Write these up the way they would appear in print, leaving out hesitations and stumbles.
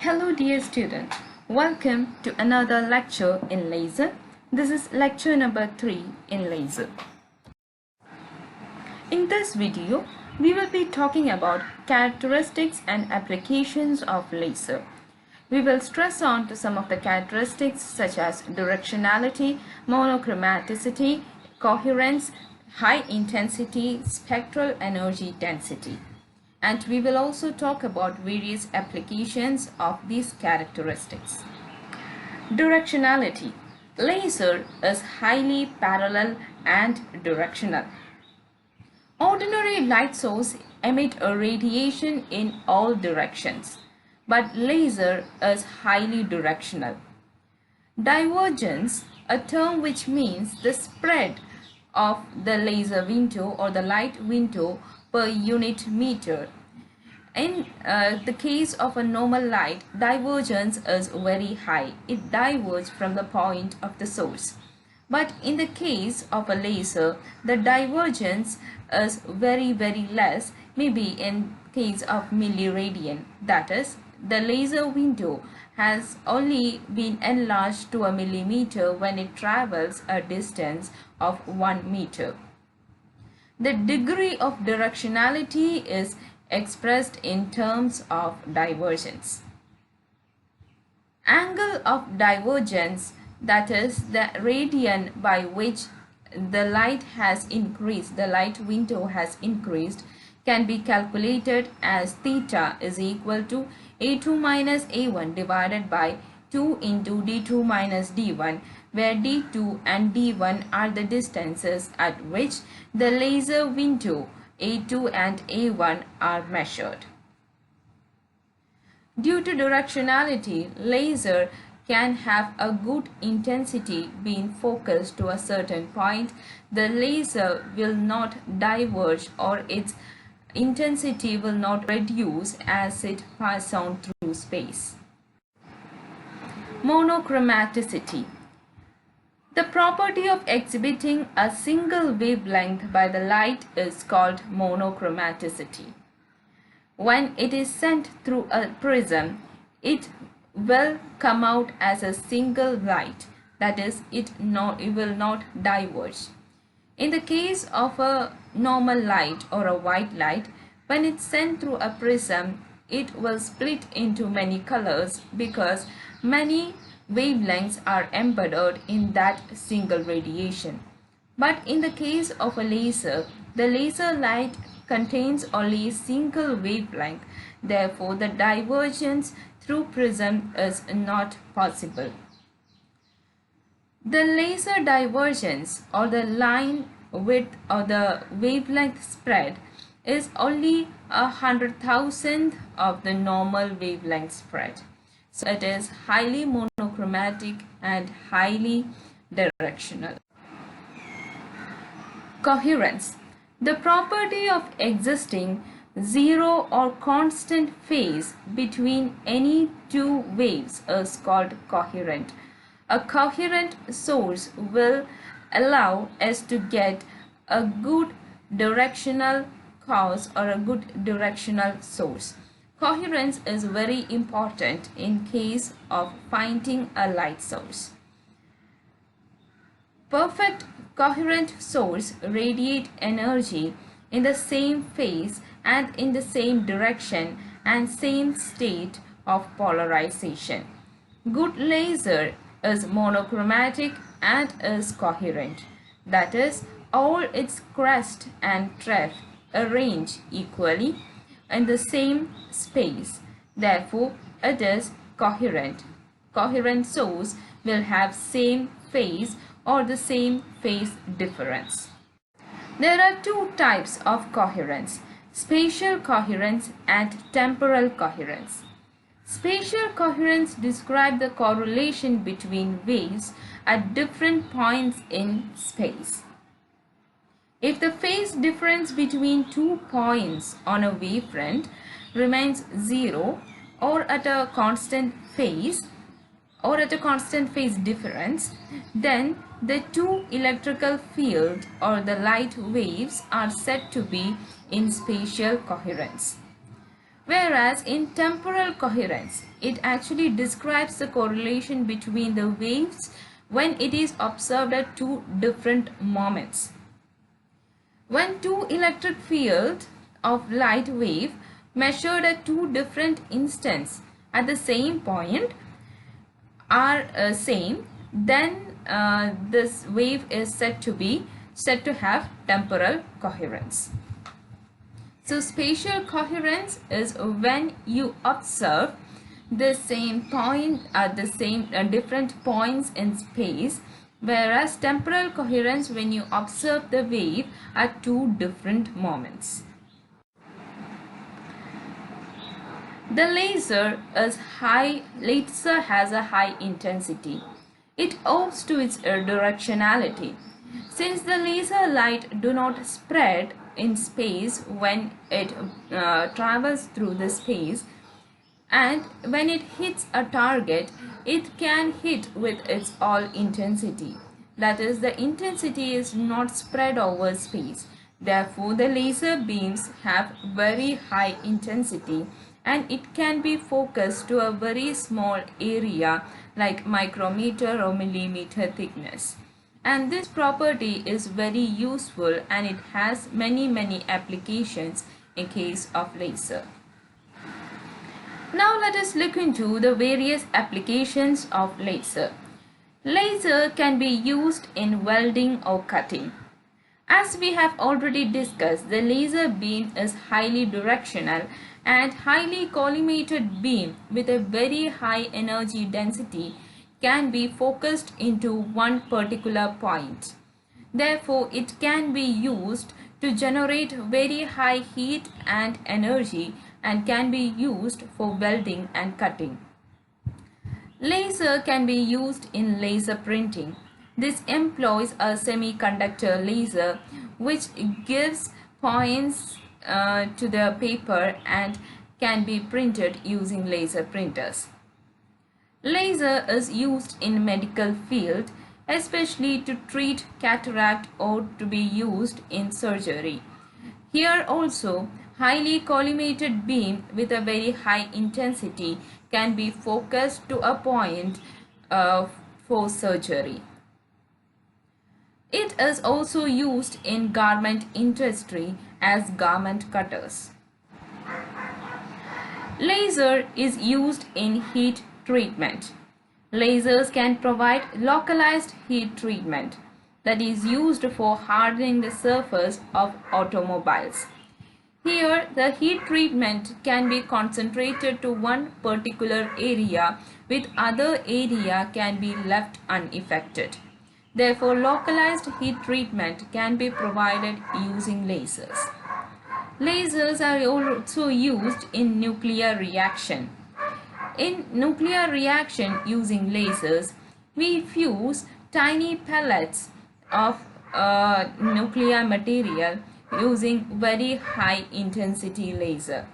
Hello dear student, welcome to another lecture in laser. This is lecture number 3 in laser. In this video, we will be talking about characteristics and applications of laser. We will stress on to some of the characteristics such as directionality, monochromaticity, coherence, high intensity, spectral energy density. And we will also talk about various applications of these characteristics. Directionality. Laser is highly parallel and directional. Ordinary light source emit a radiation in all directions, but laser is highly directional. Divergence, a term which means the spread of the laser window or the light window per unit meter. In the case of a normal light, divergence is very high. It diverges from the point of the source. But in the case of a laser, the divergence is very less, maybe in case of milliradian. That is, the laser window has only been enlarged to a millimeter when it travels a distance of 1 meter. The degree of directionality is expressed in terms of divergence. Angle of divergence, that is the radian by which the light has increased, the light window has increased, can be calculated as theta is equal to A2 minus A1 divided by 2 into D2 minus D1, where D2 and D1 are the distances at which the laser window A2 and A1 are measured. Due to directionality, laser can have a good intensity being focused to a certain point. The laser will not diverge or its intensity will not reduce as it passes on through space. Monochromaticity. The property of exhibiting a single wavelength by the light is called monochromaticity. When it is sent through a prism, it will come out as a single light, that is, it will not diverge. In the case of a normal light or a white light, when it's sent through a prism, it will split into many colors because many wavelengths are embedded in that single radiation. But in the case of a laser, the laser light contains only a single wavelength. Therefore, the divergence through prism is not possible. The laser divergence or the line width or the wavelength spread is only 100,000th of the normal wavelength spread. So it is highly monochromatic and highly directional. Coherence. The property of existing zero or constant phase between any two waves is called coherent. A coherent source will allow us to get a good directional cause or a good directional source. Coherence is very important in case of finding a light source. Perfect coherent source radiate energy in the same phase and in the same direction and same state of polarization. Good laser is monochromatic and is coherent. That is, all its crest and trough arrange equally in the same space. Therefore, it is coherent. Coherent source will have same phase or the same phase difference. There are two types of coherence: spatial coherence and temporal coherence. Spatial coherence describes the correlation between waves at different points in space. If the phase difference between 2 points on a wavefront remains zero or at a constant phase difference, then the two electrical field or the light waves are said to be in spatial coherence. Whereas in temporal coherence, it actually describes the correlation between the waves when it is observed at two different moments. When two electric fields of light wave measured at two different instants at the same point are same, then this wave is said to have temporal coherence. So spatial coherence is when you observe the same point at the same different points in space, whereas temporal coherence when you observe the wave at two different moments. The laser has a high intensity. It owes to its directionality. Since the laser light do not spread in space when it travels through the space, and when it hits a target, it can hit with its all intensity. That is, the intensity is not spread over space. Therefore, the laser beams have very high intensity and it can be focused to a very small area like micrometer or millimeter thickness. And this property is very useful and it has many applications in case of laser. Now let us look into the various applications of laser. Laser can be used in welding or cutting. As we have already discussed, the laser beam is highly directional and highly collimated beam with a very high energy density can be focused into one particular point. Therefore, it can be used to generate very high heat and energy and can be used for welding and cutting. Laser can be used in laser printing. This employs a semiconductor laser which gives points to the paper and can be printed using laser printers. Laser is used in medical field, especially to treat cataract or to be used in surgery. Here also, highly collimated beam with a very high intensity can be focused to a point for surgery. It is also used in garment industry as garment cutters. Laser is used in heat treatment. Lasers can provide localized heat treatment that is used for hardening the surface of automobiles. Here, the heat treatment can be concentrated to one particular area, with other area can be left unaffected. Therefore, localized heat treatment can be provided using lasers. Lasers are also used in nuclear reaction. In nuclear reaction using lasers, we fuse tiny pellets of nuclear material using very high intensity laser.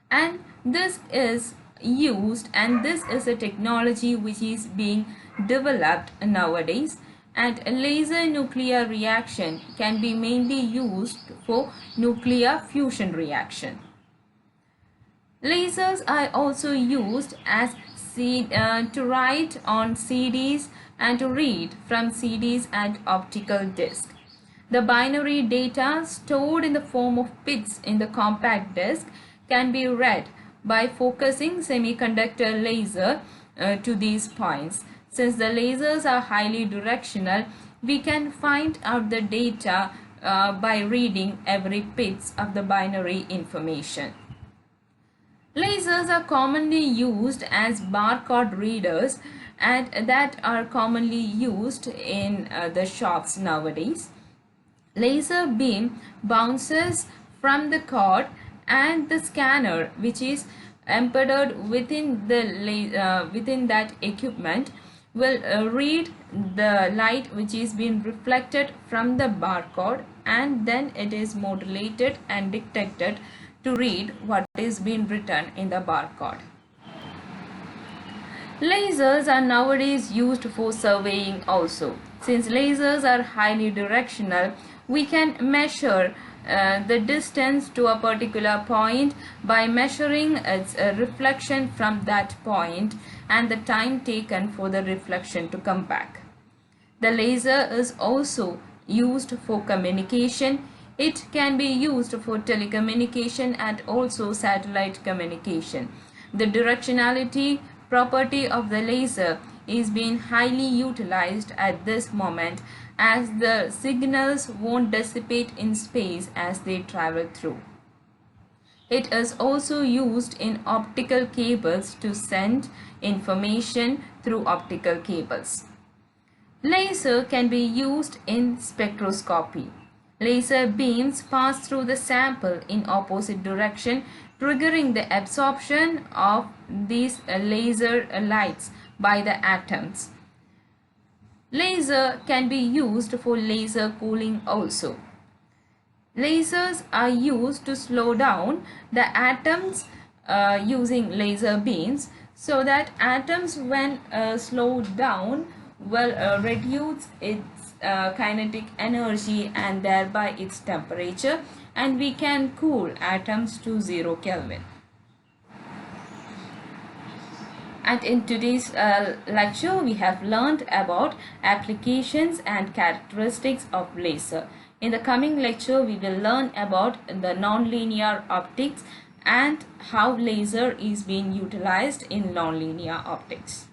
And this is used, and this is a technology which is being developed nowadays, and a laser nuclear reaction can be mainly used for nuclear fusion reaction. Lasers are also used as to write on CDs and to read from CDs and optical disc. The binary data stored in the form of bits in the compact disc can be read by focusing semiconductor laser to these points. Since the lasers are highly directional, we can find out the data by reading every bit of the binary information. Lasers are commonly used as barcode readers and that are commonly used in the shops nowadays. Laser beam bounces from the code and the scanner which is embedded within that equipment will read the light which is being reflected from the barcode, and then it is modulated and detected to read what is being written in the barcode. Lasers are nowadays used for surveying also. Since lasers are highly directional, we can measure the distance to a particular point by measuring its reflection from that point and the time taken for the reflection to come back. The laser is also used for communication. It can be used for telecommunication and also satellite communication. The directionality property of the laser is being highly utilized at this moment, as the signals won't dissipate in space as they travel through. It is also used in optical cables to send information through optical cables. Laser can be used in spectroscopy. Laser beams pass through the sample in opposite direction, triggering the absorption of these laser lights by the atoms. Laser can be used for laser cooling also. Lasers are used to slow down the atoms using laser beams, so that atoms when slowed down will reduce its kinetic energy and thereby its temperature, and we can cool atoms to 0 Kelvin. And in today's lecture, we have learned about applications and characteristics of laser. In the coming lecture, we will learn about the nonlinear optics and how laser is being utilized in nonlinear optics.